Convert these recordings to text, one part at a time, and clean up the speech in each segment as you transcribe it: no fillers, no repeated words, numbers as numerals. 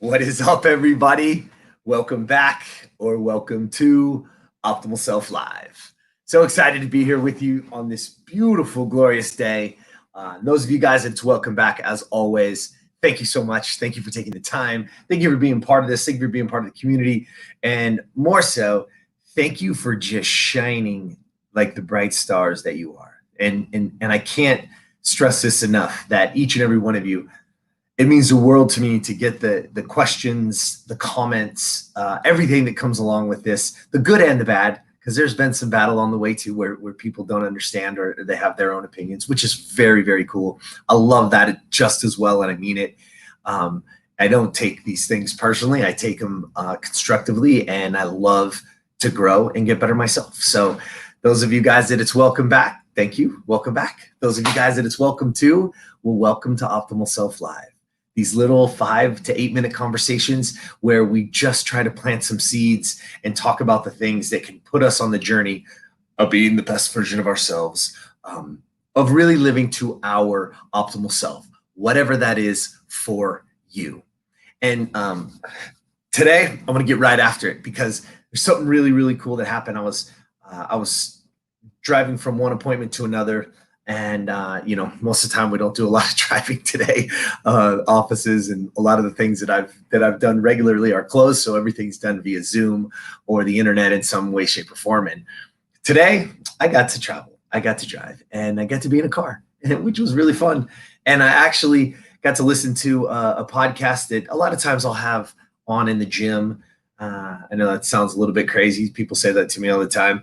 What is up, everybody? Welcome back or welcome to Optimal Self Live. So excited to be here with you on this beautiful, glorious day. Those of you guys that's welcome back, as always, thank you so much. Thank you for taking the time. Thank you for being part of this. Thank you for being part of the community. And more so, thank you for just shining like the bright stars that you are. And I can't stress this enough, that each and every one of you, it means the world to me to get the questions, the comments, everything that comes along with this, the good and the bad, because there's been some bad along the way too, where people don't understand or they have their own opinions, which is very, very cool. I love that just as well, and I mean it. I don't take these things personally. I take them constructively, and I love to grow and get better myself. So those of you guys that it's welcome back, thank you. Welcome back. Those of you guys that it's welcome to, well, welcome to Optimal Self Live. These little 5 to 8 minute conversations where we just try to plant some seeds and talk about the things that can put us on the journey of being the best version of ourselves, of really living to our optimal self, whatever that is for you. And today I'm going to get right after it because there's something really, really cool that happened. I was driving from one appointment to another. And, most of the time we don't do a lot of driving today. Offices and a lot of the things that I've done regularly are closed. So everything's done via Zoom or the internet in some way, shape, or form. And today I got to travel. I got to drive and I got to be in a car, which was really fun. And I actually got to listen to a podcast that a lot of times I'll have on in the gym. I know that sounds a little bit crazy. People say that to me all the time.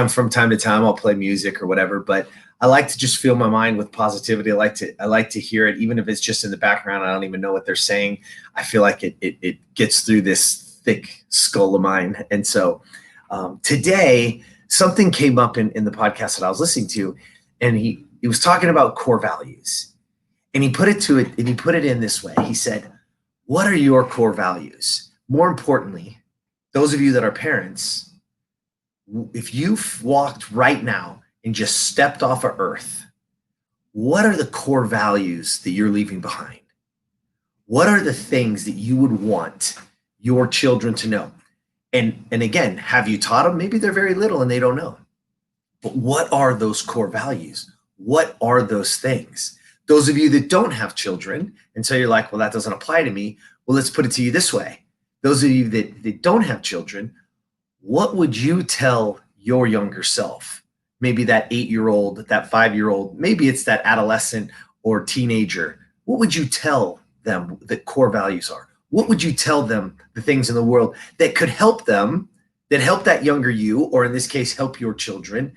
From time to time, I'll play music or whatever, but I like to just fill my mind with positivity. I like to hear it, even if it's just in the background. I don't even know what they're saying. I feel like it gets through this thick skull of mine. And so today, something came up in the podcast that I was listening to, and he was talking about core values, and he put it in this way. He said, "What are your core values?" More importantly, those of you that are parents, if you walked right now and just stepped off of earth, what are the core values that you're leaving behind? What are the things that you would want your children to know? And again, have you taught them? Maybe they're very little and they don't know. But what are those core values? What are those things? Those of you that don't have children, and so you're like, well, that doesn't apply to me. Well, let's put it to you this way. Those of you that don't have children, what would you tell your younger self? Maybe that 8-year-old, that 5-year-old, maybe it's that adolescent or teenager. What would you tell them that core values are? What would you tell them the things in the world that could help them, that help that younger you, or in this case, help your children,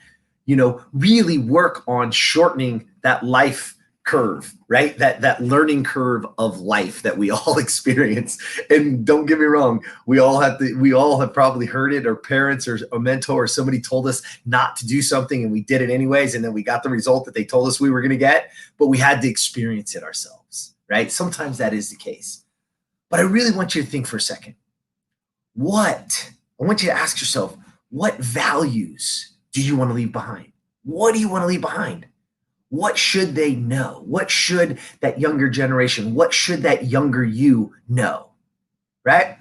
really work on shortening that life curve, right? That learning curve of life that we all experience. And don't get me wrong, we all have probably heard it, or parents or a mentor or somebody told us not to do something and we did it anyways, and then we got the result that they told us we were going to get, but we had to experience it ourselves, right? Sometimes that is the case. But I really want you to think for a second. I want you to ask yourself, what values do you want to leave behind? What do you want to leave behind? What should they know? What should that younger generation, what should that younger you know, right?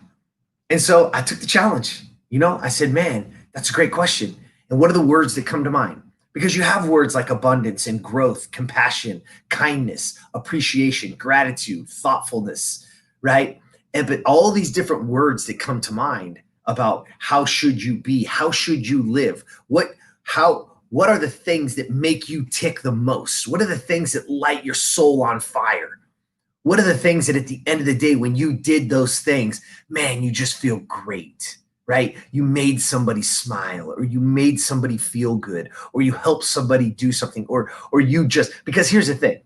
And so I took the challenge. I said, man, that's a great question. And what are the words that come to mind? Because you have words like abundance and growth, compassion, kindness, appreciation, gratitude, thoughtfulness, right? But all these different words that come to mind about how should you be, how should you live, what are the things that make you tick the most? What are the things that light your soul on fire? What are the things that at the end of the day, when you did those things, man, you just feel great, right? You made somebody smile, or you made somebody feel good, or you helped somebody do something, or you just, because here's the thing,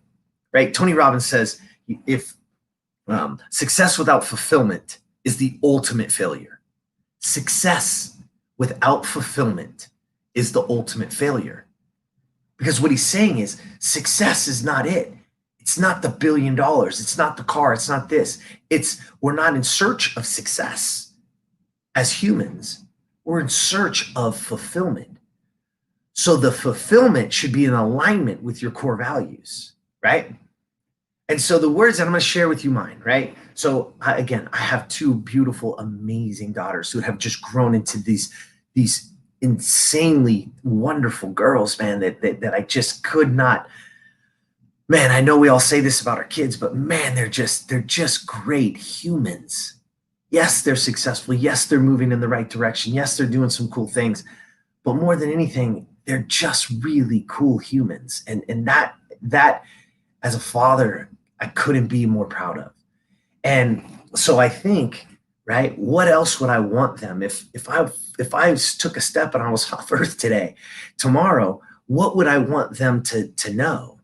right? Tony Robbins says, if success without fulfillment is the ultimate failure. Success without fulfillment is the ultimate failure. Because what he's saying is success is not it. It's not the $1 billion. It's not the car. It's not this. We're not in search of success as humans. We're in search of fulfillment. So the fulfillment should be in alignment with your core values, right? And so the words that I'm going to share with you mine, right? So I have two beautiful, amazing daughters who have just grown into these insanely wonderful girls, man, that I just could not. Man, I know we all say this about our kids, but man, they're just great humans. Yes, they're successful. Yes, they're moving in the right direction. Yes, they're doing some cool things. But more than anything, they're just really cool humans. And that as a father, I couldn't be more proud of. And so I think, right, what else would I want them if I took a step and I was off earth today, tomorrow, what would I want them to know?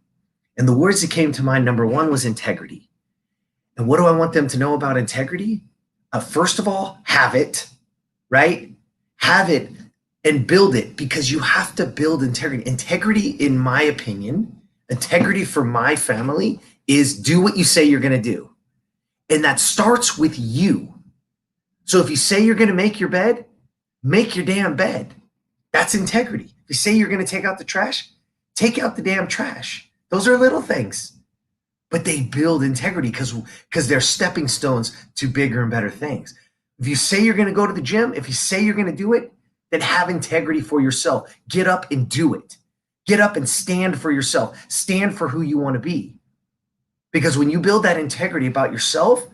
And the words that came to mind, number one, was integrity. And what do I want them to know about integrity? First of all, have it, right? Have it and build it, because you have to build integrity. Integrity, in my opinion, integrity for my family is do what you say you're going to do. And that starts with you. So if you say you're going to make your bed, make your damn bed. That's integrity. If you say you're going to take out the trash, take out the damn trash. Those are little things, but they build integrity because they're stepping stones to bigger and better things. If you say you're going to go to the gym, if you say you're going to do it, then have integrity for yourself. Get up and do it. Get up and stand for yourself. Stand for who you want to be. Because when you build that integrity about yourself,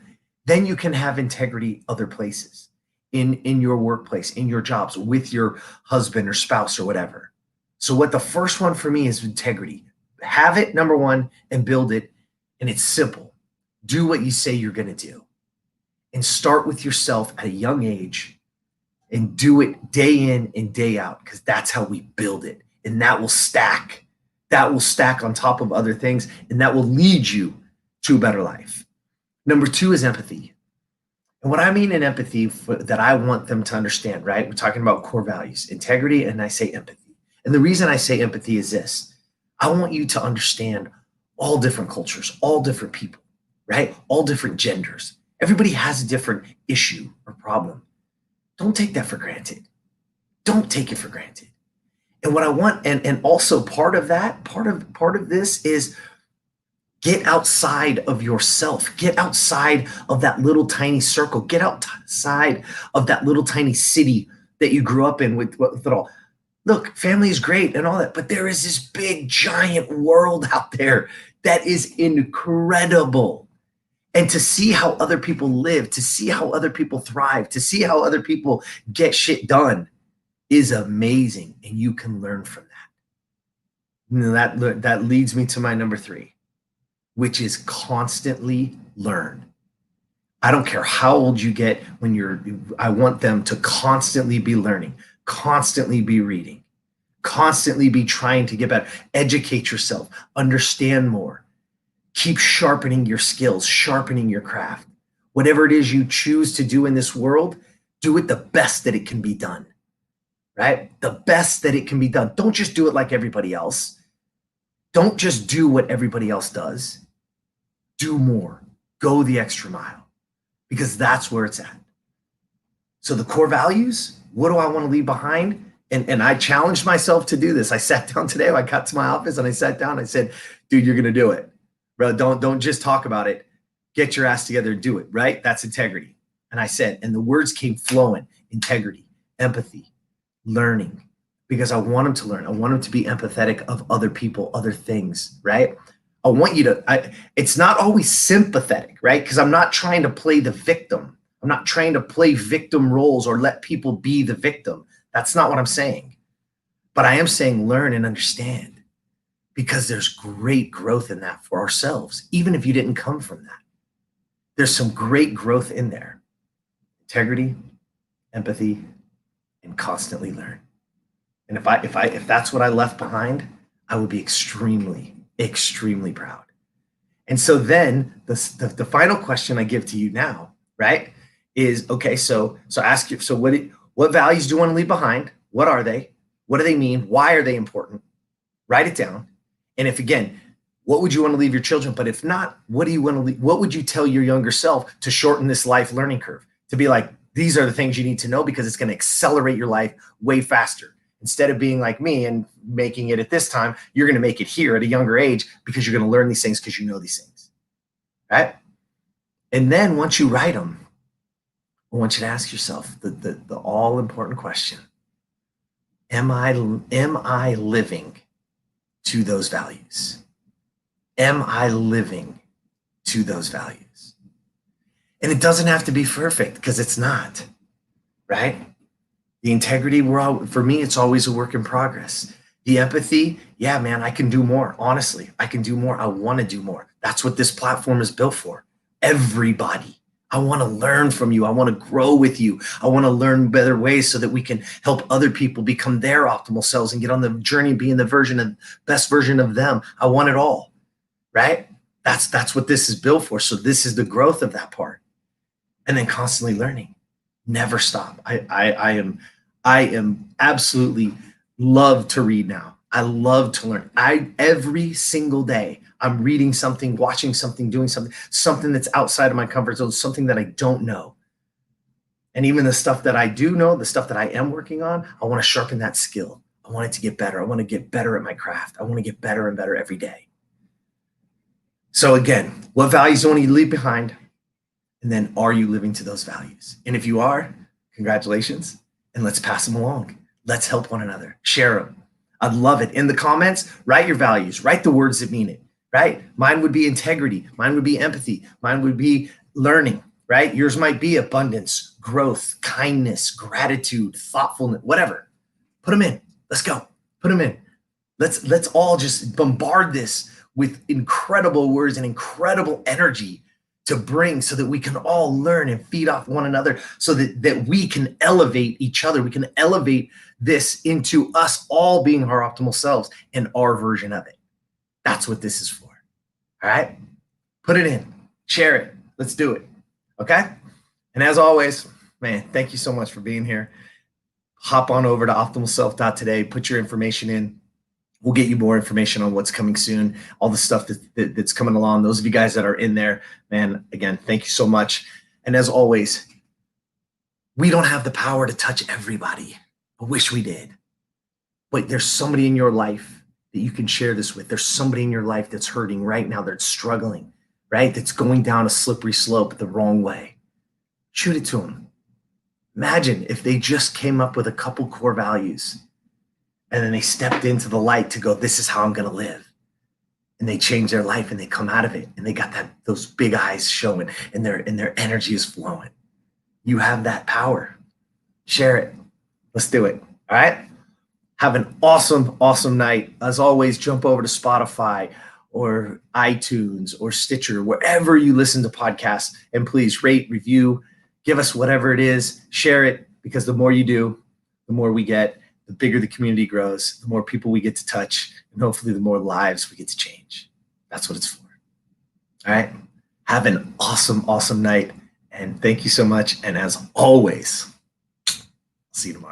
then you can have integrity other places, in your workplace, in your jobs, with your husband or spouse or whatever. So what the first one for me is integrity. Have it, number one, and build it. And it's simple. Do what you say you're going to do. And start with yourself at a young age and do it day in and day out, because that's how we build it. And that will stack. That will stack on top of other things, and that will lead you to a better life. Number two is empathy. And what I mean in empathy that I want them to understand, right? We're talking about core values, integrity, and I say empathy. And the reason I say empathy is this. I want you to understand all different cultures, all different people, right? All different genders. Everybody has a different issue or problem. Don't take that for granted. Don't take it for granted. And what I want, and also part of that, part of this is get outside of yourself. Get outside of that little tiny circle. Get outside of that little tiny city that you grew up in with it all. Look, family is great and all that, but there is this big, giant world out there that is incredible. And to see how other people live, to see how other people thrive, to see how other people get shit done is amazing. And you can learn from that. That leads me to my number three, which is constantly learn. I don't care how old you get I want them to constantly be learning, constantly be reading, constantly be trying to get better, educate yourself, understand more, keep sharpening your skills, sharpening your craft. Whatever it is you choose to do in this world, do it the best that it can be done, right? The best that it can be done. Don't just do it like everybody else. Don't just do what everybody else does. Do more. Go the extra mile, because that's where it's at. So the core values, what do I want to leave behind? And I challenged myself to do this. I sat down today. I got to my office and I sat down. I said, dude, you're going to do it. Bro, don't just talk about it. Get your ass together and do it, right? That's integrity. And I said, and the words came flowing: integrity, empathy, learning, because I want them to learn. I want them to be empathetic of other people, other things, right? I want you to, it's not always sympathetic, right? Because I'm not trying to play the victim. I'm not trying to play victim roles or let people be the victim. That's not what I'm saying. But I am saying learn and understand, because there's great growth in that for ourselves, even if you didn't come from that. There's some great growth in there. Integrity, empathy, and constantly learn. And if that's what I left behind, I would be extremely, extremely proud. And so then the final question I give to you now, right, is, okay, so ask you, so what values do you want to leave behind? What are they? What do they mean? Why are they important? Write it down. And if, again, what would you want to leave your children? But if not, what do you want to leave? What would you tell your younger self to shorten this life learning curve? To be like, these are the things you need to know, because it's going to accelerate your life way faster. Instead of being like me and making it at this time, you're going to make it here at a younger age, because you're going to learn these things because you know these things. right? And then once you write them, I want you to ask yourself the all important question: Am I living to those values? Am I living to those values? And it doesn't have to be perfect, because it's not, right? The integrity, for me, it's always a work in progress. The empathy, yeah, man, I can do more. Honestly, I can do more. I want to do more. That's what this platform is built for. Everybody. I want to learn from you. I want to grow with you. I want to learn better ways so that we can help other people become their optimal selves and get on the journey of being the best version of them. I want it all, right? That's what this is built for. So this is the growth of that part. And then constantly learning. Never stop. I am absolutely love to read now. I love to learn. Every single day, I'm reading something, watching something, doing something that's outside of my comfort zone, something that I don't know. And even the stuff that I do know, the stuff that I am working on, I want to sharpen that skill. I want it to get better. I want to get better at my craft. I want to get better and better every day. So again, what values do you want to leave behind? And then, are you living to those values? And if you are, congratulations, and let's pass them along. Let's help one another. Share them. I'd love it. In the comments, write your values. Write the words that mean it, right? Mine would be integrity. Mine would be empathy. Mine would be learning, right? Yours might be abundance, growth, kindness, gratitude, thoughtfulness, whatever. Put them in. Let's go. Put them in. Let's all just bombard this with incredible words and incredible energy to bring, so that we can all learn and feed off one another, so that we can elevate each other. We can elevate this into us all being our optimal selves and our version of it. That's what this is for. All right? Put it in. Share it. Let's do it. Okay? And as always, man, thank you so much for being here. Hop on over to optimalself.today. Put your information in. We'll get you more information on what's coming soon, all the stuff that's coming along. Those of you guys that are in there, man, again, thank you so much. And as always, we don't have the power to touch everybody. I wish we did. But there's somebody in your life that you can share this with. There's somebody in your life that's hurting right now, that's struggling, right? That's going down a slippery slope the wrong way. Shoot it to them. Imagine if they just came up with a couple core values, and then they stepped into the light to go, this is how I'm going to live. And they change their life, and they come out of it, and they got those big eyes showing, and their energy is flowing. You have that power. Share it. Let's do it. All right. Have an awesome, awesome night. As always, jump over to Spotify or iTunes or Stitcher, wherever you listen to podcasts, and please rate, review, give us whatever it is, share it, because the more you do, the more we get. The bigger the community grows, the more people we get to touch, and hopefully the more lives we get to change. That's what it's for. All right. Have an awesome, awesome night. And thank you so much. And as always, see you tomorrow.